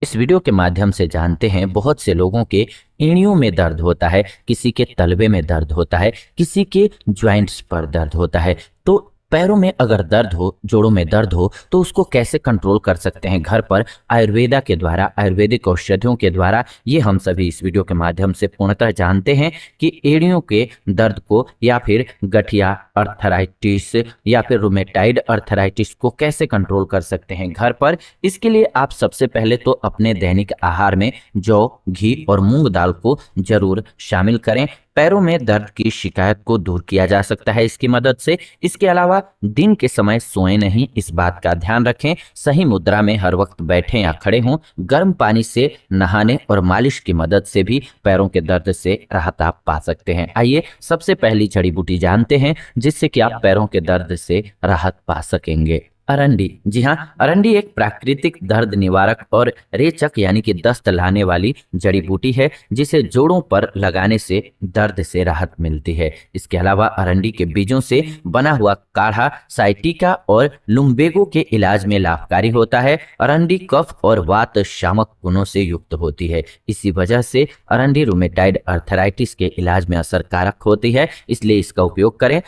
इस वीडियो के माध्यम से जानते हैं बहुत से लोगों के एड़ियों में दर्द होता है, किसी के तलवे में दर्द होता है, किसी के जॉइंट्स पर दर्द होता है। तो पैरों में अगर दर्द हो, जोड़ों में दर्द हो, तो उसको कैसे कंट्रोल कर सकते हैं घर पर आयुर्वेदा के द्वारा, आयुर्वेदिक औषधियों के द्वारा, ये हम सभी इस वीडियो के माध्यम से पूर्णतः जानते हैं कि एड़ियों के दर्द को या फिर गठिया अर्थराइटिस या फिर रूमेटाइड अर्थराइटिस को कैसे कंट्रोल कर सकते हैं घर पर। इसके लिए आप सबसे पहले तो अपने दैनिक आहार में जौ, घी और मूंग दाल को जरूर शामिल करें। पैरों में दर्द की शिकायत को दूर किया जा सकता है इसकी मदद से। इसके अलावा दिन के समय सोएं नहीं, इस बात का ध्यान रखें। सही मुद्रा में हर वक्त बैठें या खड़े हों। गर्म पानी से नहाने और मालिश की मदद से भी पैरों के दर्द से राहत आप पा सकते हैं। आइए सबसे पहली जड़ी बूटी जानते हैं जिससे कि आप पैरों के दर्द से राहत पा सकेंगे। अरंडी। जी हाँ, अरंडी एक प्राकृतिक दर्द निवारक और रेचक यानी कि दस्त लाने वाली जड़ी बूटी है जिसे जोड़ों पर लगाने से दर्द से राहत मिलती है। इसके अलावा अरंडी के बीजों से बना हुआ काढ़ा साइटिका और लुम्बेगो के इलाज में लाभकारी होता है। अरंडी कफ और वात शामक गुणों से युक्त होती है। इसी वजह से अरंडी रूमेटाइड अर्थराइटिस के इलाज में असरकारक होती है, इसलिए इसका उपयोग करें।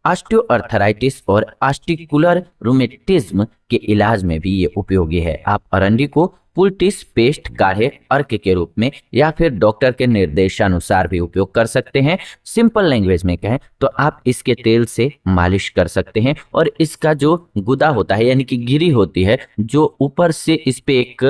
ऑस्टियोआर्थराइटिस और आर्टिकुलर रूमेटिज्म के इलाज में भी ये उपयोगी है। आप अरंडी को पुलटिस पेस्ट काढ़े अर्क के रूप में या फिर डॉक्टर के निर्देशानुसार भी उपयोग कर सकते हैं। सिंपल लैंग्वेज में कहें तो आप इसके तेल से मालिश कर सकते हैं और इसका जो गुदा होता है यानी कि गिरी होती है, जो ऊपर से इस पे एक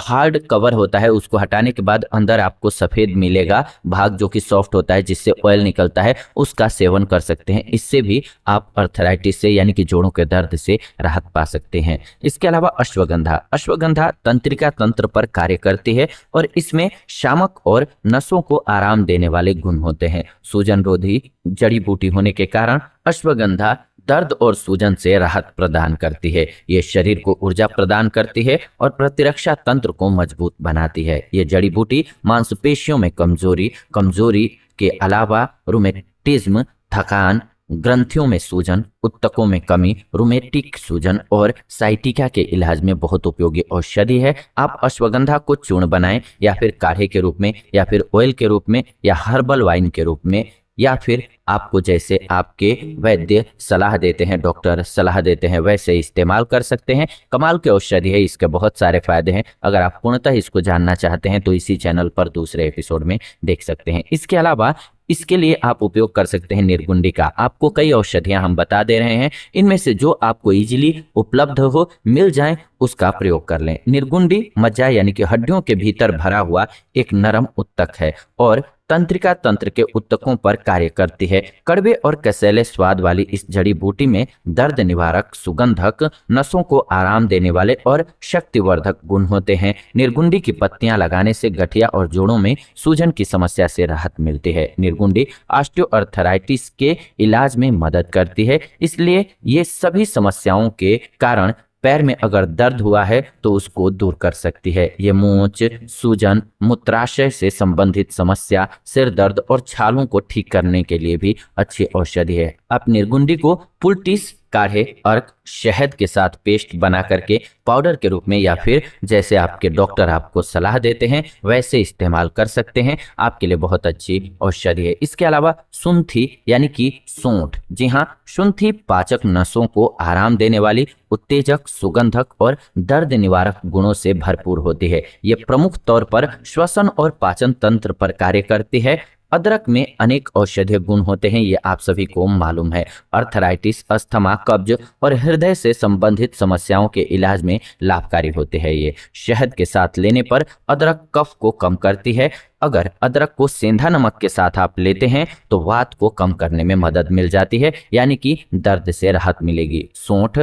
हार्ड कवर होता है, उसको हटाने के बाद अंदर आपको सफेद मिलेगा भाग जो कि सॉफ्ट होता है जिससे ऑयल निकलता है, उसका सेवन कर सकते हैं। इससे भी आप अर्थराइटिस से यानी कि जोड़ों के दर्द से राहत पा सकते हैं। इसके अलावा अश्वगंधा तंत्रिका तंत्र पर कार्य करती है और इसमें शामक और नसों को आराम देने वाले गुण होते हैं। सूजन रोधी जड़ी बूटी होने के कारण अश्वगंधा दर्द और सूजन से राहत प्रदान करती है। ये शरीर को ऊर्जा प्रदान करती है और प्रतिरक्षा तंत्र को मजबूत बनाती है। ये जड़ी बूटी मांसपेशियों में कमजोरी के अलावा रूमेटिज्म, थकान, ग्रंथियों में सूजन, उत्तकों में कमी, रूमेटिक सूजन और साइटिका के इलाज में बहुत उपयोगी औषधि है। आप अश्वगंधा को चूर्ण बनाएं या फिर काढ़े के रूप में या फिर ऑयल के रूप में या हर्बल वाइन के रूप में या फिर आपको जैसे आपके वैद्य सलाह देते हैं, डॉक्टर सलाह देते हैं, वैसे इस्तेमाल कर सकते हैं। कमाल की औषधि है, इसके बहुत सारे फायदे हैं। अगर आप पूर्णतः इसको जानना चाहते हैं तो इसी चैनल पर दूसरे एपिसोड में देख सकते हैं। इसके अलावा इसके लिए आप उपयोग कर सकते हैं निर्गुंडी का। आपको कई औषधियां हम बता दे रहे हैं, इनमें से जो आपको इजीली उपलब्ध हो, मिल जाए, उसका प्रयोग कर लें। निर्गुंडी मज्जा यानी कि हड्डियों के भीतर भरा हुआ एक नरम उत्तक है और तंत्रिका तंत्र के उत्तकों पर कार्य करती है। कड़वे और कसैले स्वाद वाली इस जड़ी बूटी में दर्द निवारक, सुगंधक, नसों को आराम देने वाले और शक्तिवर्धक गुण होते हैं। निर्गुंडी की पत्तियां लगाने से गठिया और जोड़ों में सूजन की समस्या से राहत मिलती है। निर्गुंडी ऑस्टियोआर्थराइटिस के इलाज में मदद करती है, इसलिए ये सभी समस्याओं के कारण पैर में अगर दर्द हुआ है तो उसको दूर कर सकती है। ये मूंछ, सूजन, मूत्राशय से संबंधित समस्या, सिर दर्द और छालों को ठीक करने के लिए भी अच्छी औषधि है। आप निर्गुंडी को पुलटिस काढ़े अर्क शहद के साथ पेस्ट बना करके पाउडर के रूप में या फिर जैसे आपके डॉक्टर आपको सलाह देते हैं वैसे इस्तेमाल कर सकते हैं। आपके लिए बहुत अच्छी औषधि है। इसके अलावा सुंठी यानी कि सूंठ। जी हाँ, सुंठी पाचक नसों को आराम देने वाली, उत्तेजक, सुगंधक और दर्द निवारक गुणों से भरपूर होती है। ये प्रमुख तौर पर श्वसन और पाचन तंत्र पर कार्य करती है। अदरक में अनेक औषधीय गुण होते हैं, ये आप सभी को मालूम है। अर्थराइटिस, अस्थमा, कब्ज और हृदय से संबंधित समस्याओं के इलाज में लाभकारी होते हैं। ये शहद के साथ लेने पर अदरक कफ को कम करती है। अगर अदरक को सेंधा नमक के साथ आप लेते हैं तो वात को कम करने में मदद मिल जाती है, यानी कि दर्द से राहत मिलेगी। सौंठ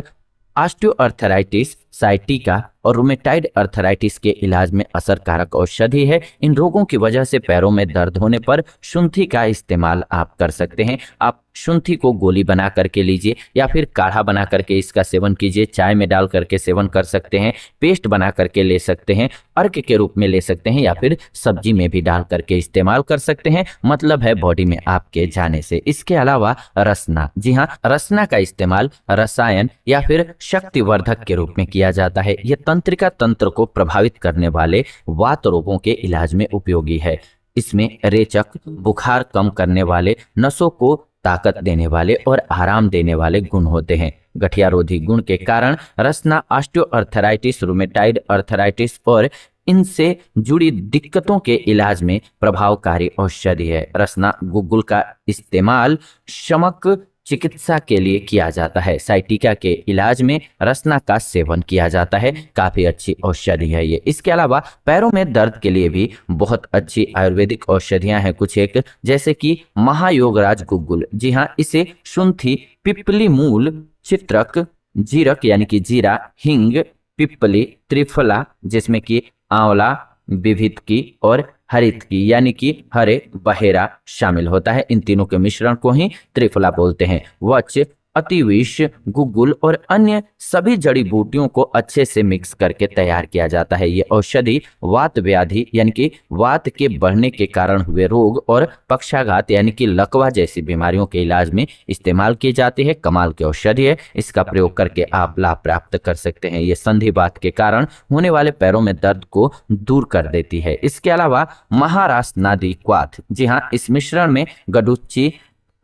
ऑस्टियोआर्थराइटिस, साइटिका और रूमेटाइड अर्थराइटिस के इलाज में असरकारक औषधि है। इन रोगों की वजह से पैरों में दर्द होने पर शुंठी का इस्तेमाल आप कर सकते हैं। आप शुंठी को गोली बना करके लीजिए या फिर काढ़ा बना करके इसका सेवन कीजिए। चाय में डाल करके सेवन कर सकते हैं, पेस्ट बना करके ले सकते हैं, अर्क के रूप में ले सकते हैं या फिर सब्जी में भी डाल करके इस्तेमाल कर सकते हैं। मतलब है बॉडी में आपके जाने से। इसके अलावा रसना। जी हाँ, रसना का इस्तेमाल रसायन या फिर शक्तिवर्धक के रूप में किया किया जाता है। यह तंत्रिका तंत्र को प्रभावित करने वाले वात रोगों के इलाज में उपयोगी है। इसमें रेचक, बुखार कम करने वाले, नसों को ताकत देने वाले और आराम देने वाले गुण होते हैं। गठियारोधी गुण के कारण रसना ऑस्टियोआर्थराइटिस, रूमेटाइड अर्थराइटिस और इनसे जुड़ी दिक्कतों के इलाज में प्रभावकारी औषधि है। रसना गुग्गुल का इस्तेमाल शमक चिकित्सा के लिए किया जाता है। साइटिका के इलाज में रसना का सेवन किया जाता है। काफी अच्छी औषधि है ये। इसके अलावा पैरों में दर्द के लिए भी बहुत अच्छी आयुर्वेदिक औषधियां हैं कुछ एक, जैसे कि महायोगराज गुग्गुल। जी हाँ, इसे शुंठी, पिपली मूल, चित्रक, जीरक यानी कि जीरा, हिंग, पिपली, त्रिफला जिसमें कि आंवला, विभितकी और हरितकी यानी कि हरे बहेरा शामिल होता है। इन तीनों के मिश्रण को ही त्रिफला बोलते हैं। वच, अतिविष, गुग्गुल और अन्य सभी जड़ी बूटियों को अच्छे से मिक्स करके तैयार किया जाता है। ये औषधि वात व्याधि यानी कि वात के बढ़ने के कारण हुए रोग और पक्षाघात यानी कि लकवा जैसी बीमारियों के इलाज में इस्तेमाल की जाती है। कमाल की औषधि है। इसका प्रयोग करके आप लाभ प्राप्त कर सकते हैं। ये संधिवात के कारण होने वाले पैरों में दर्द को दूर कर देती है। इसके अलावा महाराष्ट्र नादी क्वाथ, जी हाँ, इस मिश्रण में गडुच्ची,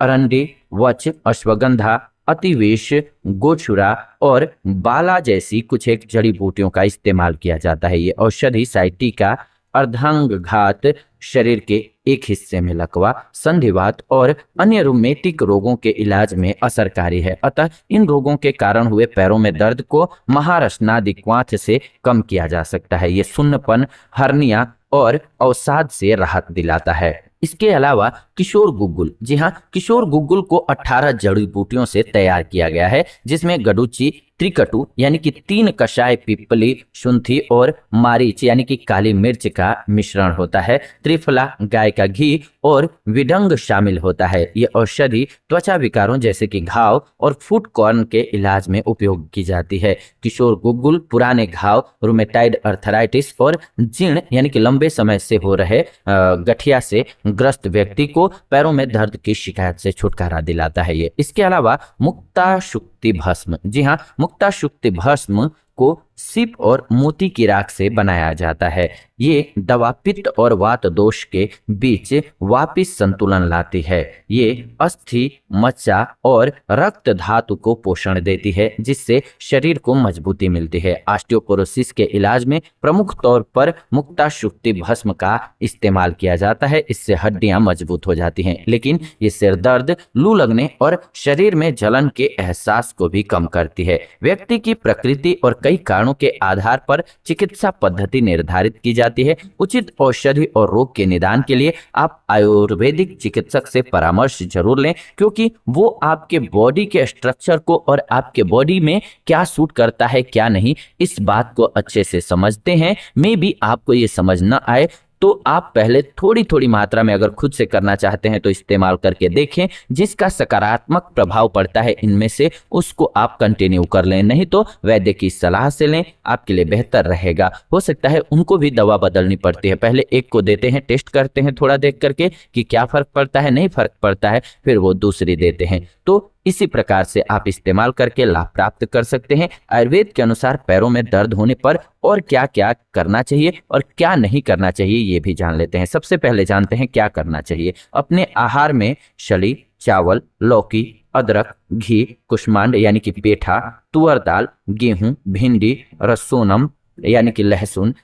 अरंडी, वच, अश्वगंधा, अतिवेश, गोचुरा और बाला जैसी कुछ एक जड़ी बूटियों का इस्तेमाल किया जाता है। ये औषधि साइटिका, अर्धांगघात, शरीर के एक हिस्से में लकवा, संधिवात और अन्य रूमेटिक रोगों के इलाज में असरकारी है। अतः इन रोगों के कारण हुए पैरों में दर्द को महारसनादि क्वाथ से कम किया जा सकता है। ये सुन्नपन, हर्निया और अवसाद से राहत दिलाता है। इसके अलावा किशोर गुग्गुल, जी हाँ, किशोर गुग्गुल को 18 जड़ी बूटियों से तैयार किया गया है, जिसमें गडुची, त्रिकटु यानी कि 3 कषाय, पिपली, शुंठी और मारीच यानी कि काली मिर्च का मिश्रण होता है। त्रिफला, गाय का घी और विडंग शामिल होता है। ये औषधि त्वचा विकारों जैसे कि घाव और फुट कॉर्न के इलाज में उपयोग की जाती है। किशोर गुग्गुल पुराने घाव, रूमेटाइड अर्थराइटिस और जीर्ण यानी कि लंबे समय से हो रहे गठिया से ग्रस्त व्यक्ति को पैरों में दर्द की शिकायत से छुटकारा दिलाता है ये। इसके अलावा मुक्ता शुक्ति भस्म, जी हाँ, मुक्ता शुक्ति भस्म को सीप और मोती की राख से बनाया जाता है। ये दवा पित्त और वात दोष के बीच वापिस संतुलन लाती है। ये अस्थि, मज्जा और रक्त धातु को पोषण देती है, जिससे शरीर को मजबूती मिलती है। ऑस्टियोपोरोसिस के इलाज में प्रमुख तौर पर मुक्ता शुक्ति भस्म का इस्तेमाल किया जाता है। इससे हड्डियां मजबूत हो जाती हैं, लेकिन ये सिर दर्द, लू लगने और शरीर में जलन के एहसास को भी कम करती है। व्यक्ति की प्रकृति और कई कारणों के आधार पर चिकित्सा पद्धति निर्धारित की जाती है। उचित औषधि और रोग के निदान के लिए आप आयुर्वेदिक चिकित्सक से परामर्श जरूर लें, क्योंकि वो आपके बॉडी के स्ट्रक्चर को और आपके बॉडी में क्या सूट करता है क्या नहीं, इस बात को अच्छे से समझते हैं। मे बी आपको ये समझ न आए तो आप पहले थोड़ी थोड़ी मात्रा में अगर खुद से करना चाहते हैं तो इस्तेमाल करके देखें। जिसका सकारात्मक प्रभाव पड़ता है इनमें से उसको आप कंटिन्यू कर लें, नहीं तो वैद्य की सलाह से लें, आपके लिए बेहतर रहेगा। हो सकता है उनको भी दवा बदलनी पड़ती है। पहले एक को देते हैं, टेस्ट करते हैं थोड़ा देख करके कि क्या फर्क पड़ता है, नहीं फर्क पड़ता है, फिर वो दूसरी देते हैं। तो इसी प्रकार से आप इस्तेमाल करके लाभ प्राप्त कर सकते हैं। आयुर्वेद के अनुसार पैरों में दर्द होने पर और क्या क्या करना चाहिए और क्या नहीं करना चाहिए ये भी जान लेते हैं। सबसे पहले जानते हैं क्या करना चाहिए। अपने आहार में शली, चावल, लौकी, अदरक, घी, कुष्मांड यानी कि पेठा, तुअर दाल, गेहूं, भिंडी, रसोनम यानी कि लहसुन,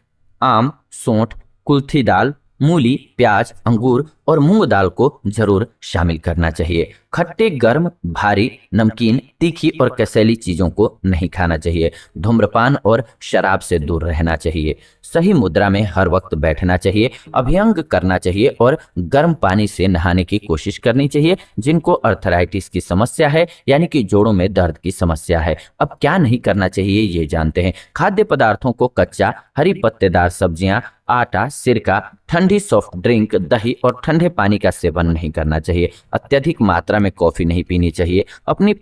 आम, सोंठ, कुल्थी दाल, मूली, प्याज, अंगूर और मूंग दाल को जरूर शामिल करना चाहिए। खट्टे, गर्म, भारी, नमकीन, तीखी और कसैली चीजों को नहीं खाना चाहिए। धूम्रपान और शराब से दूर रहना चाहिए। सही मुद्रा में हर वक्त बैठना चाहिए। अभ्यंग करना चाहिए और गर्म पानी से नहाने की कोशिश करनी चाहिए। जिनको अर्थराइटिस की समस्या है यानी कि जोड़ों में दर्द की समस्या है। अब क्या नहीं करना चाहिए ये जानते हैं। खाद्य पदार्थों को कच्चा, हरी पत्तेदार सब्जियां, आटा, सिरका, ठंडी सॉफ्ट ड्रिंक, दही और ठंडे पानी का सेवन नहीं करना चाहिए। अत्यधिक मात्रा में कॉफी नहीं पीनी चाहिए। अपनी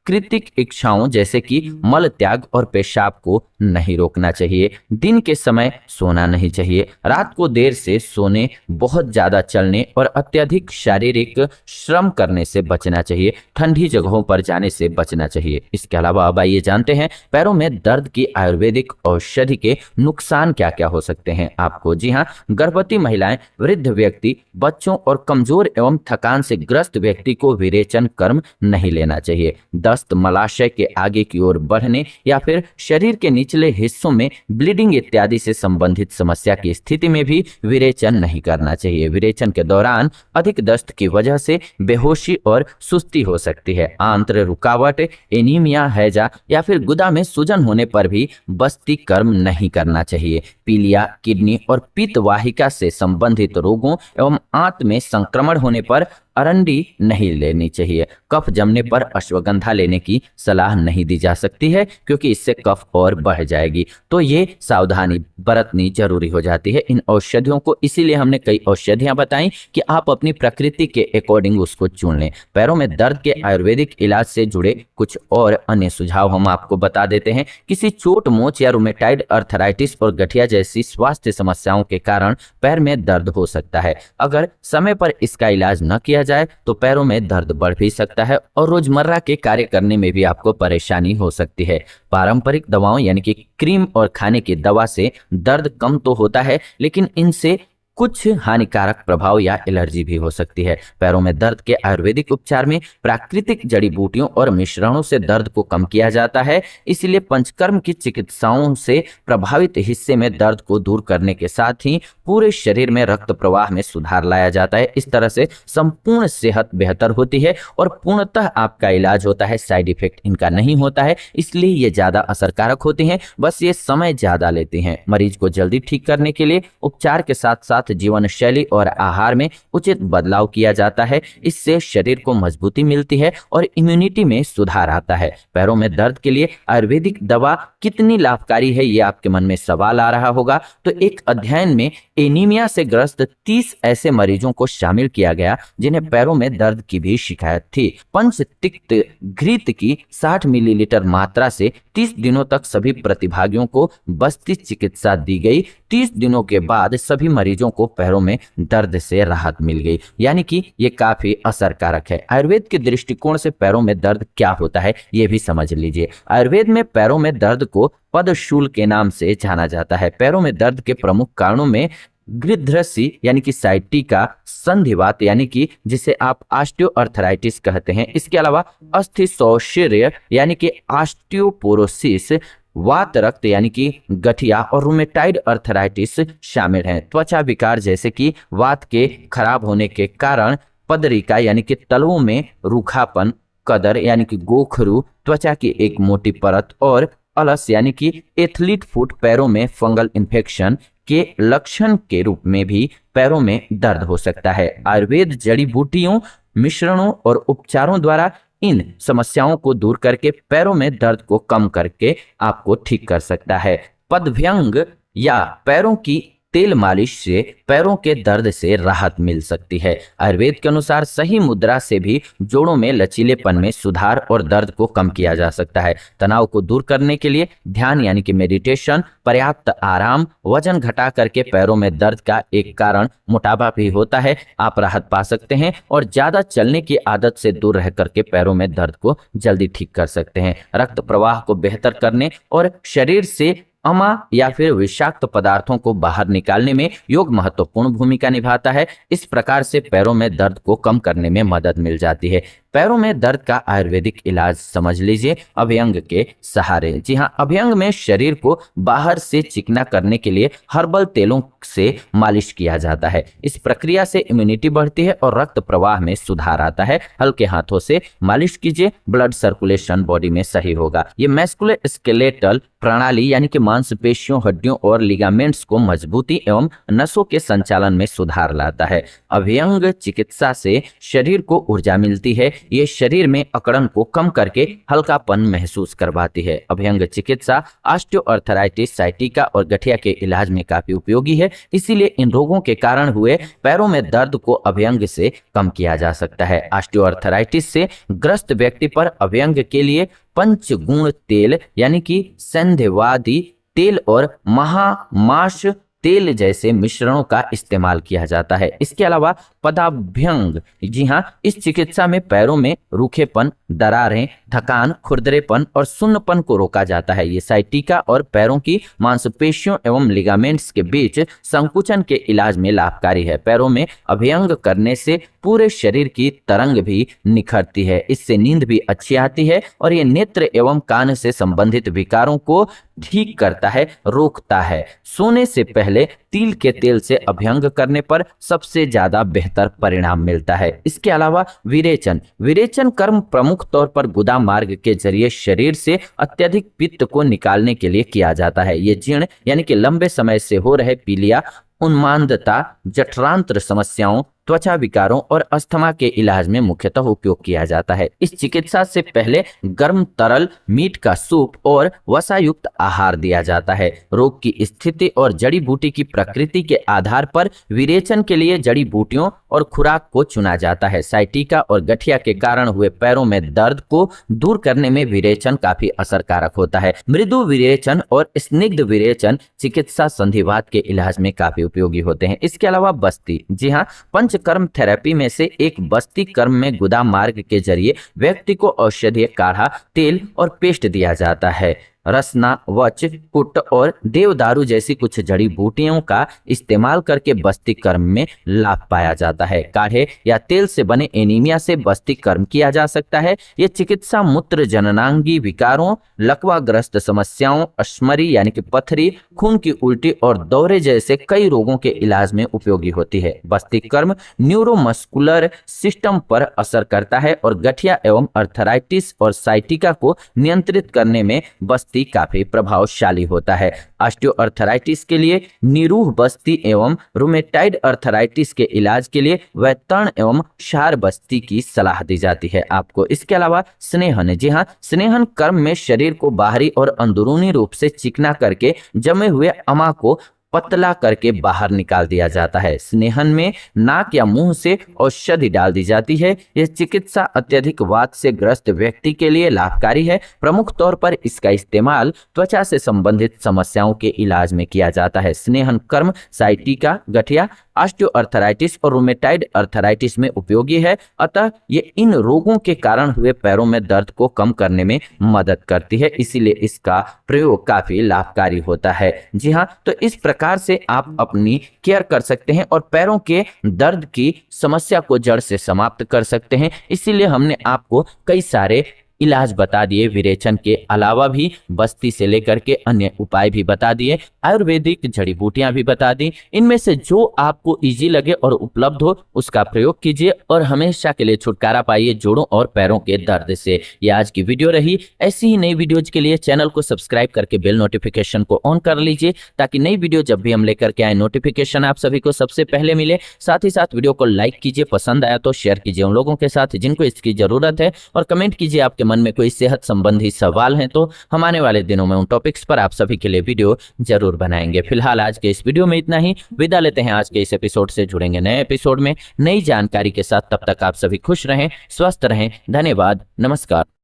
प्राकृतिक इच्छाओं जैसे कि मल त्याग और पेशाब को नहीं रोकना चाहिए। दिन के समय सोना नहीं चाहिए। रात को देर से सोने, बहुत ज्यादा चलने और अत्यधिक शारीरिक श्रम करने से बचना चाहिए। ठंडी जगहों पर जाने से बचना चाहिए। इसके अलावा अब आइए जानते हैं पैरों में दर्द की आयुर्वेदिक औषधि के नुकसान क्या क्या हो सकते हैं आपको। जी हाँ, गर्भवती महिलाएं, वृद्ध व्यक्ति, बच्चों और कमजोर एवं थकान से ग्रस्त व्यक्ति को विरेचन कर्म नहीं लेना चाहिए। दस्त, मलाशय के आगे की ओर बढ़ने या फिर शरीर के निचले हिस्सों में ब्लीडिंग इत्यादि से संबंधित समस्या की स्थिति में भी विरेचन नहीं करना चाहिए। विरेचन के दौरान अधिक दस्त की वजह से बेहोशी और सुस्ती हो सकती है। आंत्र रुकावट, एनीमिया, हैजा या फिर गुदा में सूजन होने पर भी बस्ती कर्म नहीं करना चाहिए। पीलिया, किडनी और पित्त वाहिका से संबंधित रोगों एवं आंत में संक्रमण होने पर अरंडी नहीं लेनी चाहिए। कफ जमने पर अश्वगंधा लेने की सलाह नहीं दी जा सकती है क्योंकि इससे कफ और बढ़ जाएगी। तो ये सावधानी बरतनी जरूरी हो जाती है इन औषधियों को। इसीलिए हमने कई औषधियां बताई कि आप अपनी प्रकृति के अकॉर्डिंग उसको चुन लें। पैरों में दर्द के आयुर्वेदिक इलाज से जुड़े कुछ और अन्य सुझाव हम आपको बता देते हैं। किसी चोट, मोच या रूमेटाइड अर्थराइटिस और गठिया जैसी स्वास्थ्य समस्याओं के कारण पैर में दर्द हो सकता है। अगर समय पर इसका इलाज न किया जाए तो पैरों में दर्द बढ़ भी सकता है और रोजमर्रा के कार्य करने में भी आपको परेशानी हो सकती है। पारंपरिक दवाओं यानी कि क्रीम और खाने की दवा से दर्द कम तो होता है, लेकिन इनसे कुछ हानिकारक प्रभाव या एलर्जी भी हो सकती है। पैरों में दर्द के आयुर्वेदिक उपचार में प्राकृतिक जड़ी बूटियों और मिश्रणों से दर्द को कम किया जाता है। इसलिए पंचकर्म की चिकित्साओं से प्रभावित हिस्से में दर्द को दूर करने के साथ ही पूरे शरीर में रक्त प्रवाह में सुधार लाया जाता है। इस तरह से संपूर्ण सेहत बेहतर होती है और पूर्णतः आपका इलाज होता है। साइड इफेक्ट इनका नहीं होता है, इसलिए ये ज्यादा असरकारक होते हैं, बस ये समय ज्यादा लेते हैं। मरीज को जल्दी ठीक करने के लिए उपचार के साथ साथ जीवन शैली और आहार में उचित बदलाव किया जाता है। इससे शरीर को मजबूती मिलती है और इम्यूनिटी में सुधार आता है। पैरों में दर्द के लिए आयुर्वेदिक दवा कितनी लाभकारी है, ये आपके मन में सवाल आ रहा होगा। तो एक अध्ययन में एनीमिया से ग्रस्त 30 ऐसे मरीजों को शामिल किया गया जिन्हें पैरों में दर्द की भी शिकायत थी। पंचतिक्त घृत की 60 मिलीलीटर मात्रा से 30 दिनों तक सभी प्रतिभागियों को बस्ती चिकित्सा दी गई। 30 दिनों के बाद सभी मरीजों को पैरों में दर्द से राहत मिल गई, यानी कि ये काफी असरकारक है। आयुर्वेद के दृष्टिकोण से पैरों में दर्द क्या होता है ये भी समझ लीजिए। आयुर्वेद में पैरों में दर्द को पदशूल के नाम से जाना जाता है। पैरों में दर्द के प्रमुख कारणों में गृध्रसी यानी कि साइटिका, संधिवात यानी कि जिसे आप ऑस्टियोआर्थराइटिस कहते हैं, इसके अलावा अस्थिसौशिर्य यानी कि ऑस्टियोपोरोसिस, वात रक्त यानी कि गठिया और रूमेटाइड अर्थराइटिस शामिल हैं। त्वचा विकार जैसे कि वात के खराब होने के कारण पदरिका यानी कि तलवों में रूखापन, कदर यानी कि गोखरू, त्वचा की एक मोटी परत और अलस यानी कि एथलीट फुट पैरों में फंगल इन्फेक्शन के लक्षण के रूप में भी पैरों में दर्द हो सकता है। आयुर्वेद जड़ी बूटियों, मिश्रणों और उपचारों द्वारा इन समस्याओं को दूर करके पैरों में दर्द को कम करके आपको ठीक कर सकता है। पदभ्यंग या पैरों की तेल मालिश से पैरों के दर्द से राहत मिल सकती है। आयुर्वेद के अनुसार सही मुद्रा से भी जोड़ों में लचीलेपन में सुधार और दर्द को कम किया जा सकता है। तनाव को दूर करने के लिए ध्यान यानी कि मेडिटेशन, पर्याप्त आराम, वजन घटा करके पैरों में दर्द का एक कारण मोटापा भी होता है, आप राहत पा सकते हैं और ज्यादा चलने की आदत से दूर रह करके पैरों में दर्द को जल्दी ठीक कर सकते हैं। रक्त प्रवाह को बेहतर करने और शरीर से अमा या फिर विषाक्त पदार्थों को बाहर निकालने में योग महत्वपूर्ण भूमिका निभाता है। इस प्रकार से पैरों में दर्द को कम करने में मदद मिल जाती है। पैरों में दर्द का आयुर्वेदिक इलाज समझ लीजिए अभ्यंग के सहारे। जी हाँ, अभ्यंग में शरीर को बाहर से चिकना करने के लिए हर्बल तेलों से मालिश किया जाता है। इस प्रक्रिया से इम्यूनिटी बढ़ती है और रक्त प्रवाह में सुधार आता है। हल्के हाथों से मालिश कीजिए, ब्लड सर्कुलेशन बॉडी में सही होगा। ये मैस्कुलर स्केलेटल प्रणाली यानी कि मांसपेशियों, हड्डियों और लिगामेंट्स को मजबूती एवं नसों के संचालन में सुधार लाता है। अभ्यंग चिकित्सा से शरीर को ऊर्जा मिलती है, ये शरीर में अकड़न को कम करके हल्कापन महसूस करवाती है। अभ्यंग चिकित्सा ऑस्टियोआर्थराइटिस, साइटिका और गठिया के इलाज में काफी उपयोगी है। इसीलिए इन रोगों के कारण हुए पैरों में दर्द को अभ्यंग से कम किया जा सकता है। ऑस्टियोआर्थराइटिस से ग्रस्त व्यक्ति पर अभ्यंग के लिए पंचगुण तेल यानी कि संधिवादी तेल और महामाश तेल जैसे मिश्रणों का इस्तेमाल किया जाता है। इसके अलावा पदाभ्यंग, जी हाँ, इस चिकित्सा में पैरों में रूखेपन, दरारें, थकान, खुरदरेपन और सुन्नपन को रोका जाता है। ये साइटिका और पैरों की मांसपेशियों एवं लिगामेंट्स के बीच संकुचन के इलाज में लाभकारी है। पैरों में अभ्यंग करने से पूरे शरीर की तरंग भी निखरती है। इससे नींद भी अच्छी आती है और ये नेत्र एवं कान से संबंधित विकारों को ठीक करता है, रोकता है। सोने से पहले तिल के तेल से अभ्यंग करने पर सबसे ज्यादा बेहतर परिणाम मिलता है। इसके अलावा विरेचन, विरेचन कर्म प्रमुख तौर पर गुदा मार्ग के जरिए शरीर से अत्यधिक पित्त को निकालने के लिए किया जाता है। ये जीर्ण यानी कि लंबे समय से हो रहे पीलिया, उन्मादता, जठरांत्र समस्याओं, त्वचा विकारों और अस्थमा के इलाज में मुख्यतः उपयोग किया जाता है। इस चिकित्सा से पहले गर्म तरल मीट का सूप और वसायुक्त आहार दिया जाता है। रोग की स्थिति और जड़ी बूटी की प्रकृति के आधार पर विरेचन के लिए जड़ी बूटियों और खुराक को चुना जाता है। साइटिका और गठिया के कारण हुए पैरों में दर्द को दूर करने में विरेचन काफी असरकारक होता है। मृदु विरेचन और स्निग्ध विरेचन चिकित्सा संधिवात के इलाज में काफी उपयोगी होते हैं। इसके अलावा बस्ती, जी हाँ, पंचकर्म थेरेपी में से एक बस्ती कर्म में गुदा मार्ग के जरिए व्यक्ति को औषधीय काढ़ा, तेल और पेस्ट दिया जाता है। रसना, वच, कुट और देवदारू जैसी कुछ जड़ी बूटियों का इस्तेमाल करके बस्ती कर्म में लाभ पाया जाता है। काढ़े या तेल से बने एनीमिया से बस्ती कर्म किया जा सकता है। यह चिकित्सा मूत्र जननांगी विकारों, लकवाग्रस्त समस्याओं, अश्मरी यानी कि पथरी, खून की उल्टी और दौरे जैसे कई रोगों के इलाज में उपयोगी होती है। बस्ती कर्म न्यूरोमस्कुलर सिस्टम पर असर करता है और गठिया एवं अर्थराइटिस और साइटिका को नियंत्रित करने में बस्ती काफी प्रभावशाली होता है। ऑस्टियोआर्थराइटिस के लिए निरूह बस्ती एवं रूमेटाइड अर्थराइटिस के इलाज के लिए वैतरण एवं क्षार बस्ती की सलाह दी जाती है आपको। इसके अलावा स्नेहन, जी हाँ, स्नेहन कर्म में शरीर को बाहरी और अंदरूनी रूप से चिकना करके जमे हुए अमा को पतला करके बाहर निकाल दिया जाता है। स्नेहन में नाक या मुंह से औषधि डाल दी जाती है। यह चिकित्सा अत्यधिक वात से ग्रस्त व्यक्ति के लिए लाभकारी है। प्रमुख तौर पर इसका इस्तेमाल त्वचा से संबंधित समस्याओं के इलाज में किया जाता है। स्नेहन कर्म साइटिका, गठिया, ऑस्टियोआर्थराइटिस और रूमेटाइड अर्थराइटिस में उपयोगी है। अतः ये इन रोगों के कारण हुए पैरों में दर्द को कम करने में मदद करती है, इसीलिए इसका प्रयोग काफी लाभकारी होता है। जी हाँ, तो इस प्रकार से आप अपनी केयर कर सकते हैं और पैरों के दर्द की समस्या को जड़ से समाप्त कर सकते हैं। इसीलिए हमने आपको कई सारे इलाज बता दिए, विरेचन के अलावा भी बस्ती से लेकर के अन्य उपाय भी बता दिए, आयुर्वेदिक जड़ी बूटियां भी बता दी। इनमें से जो आपको इजी लगे और उपलब्ध हो उसका प्रयोग कीजिए और हमेशा के लिए छुटकारा पाइए जोड़ों और पैरों के दर्द से। ये आज की वीडियो रही। ऐसी ही नई वीडियोज के लिए चैनल को सब्सक्राइब करके बेल नोटिफिकेशन को ऑन कर लीजिए ताकि नई वीडियो जब भी हम लेकर के आए नोटिफिकेशन आप सभी को सबसे पहले मिले। साथ ही साथ वीडियो को लाइक कीजिए, पसंद आया तो शेयर कीजिए उन लोगों के साथ जिनको इसकी जरूरत है, और कमेंट कीजिए आपके मन में कोई सेहत संबंधी सवाल हैं तो हम आने वाले दिनों में उन टॉपिक्स पर आप सभी के लिए वीडियो जरूर बनाएंगे। फिलहाल आज के इस वीडियो में इतना ही। विदा लेते हैं आज के इस एपिसोड से। जुड़ेंगे नए एपिसोड में नई जानकारी के साथ। तब तक आप सभी खुश रहें, स्वस्थ रहें। धन्यवाद, नमस्कार।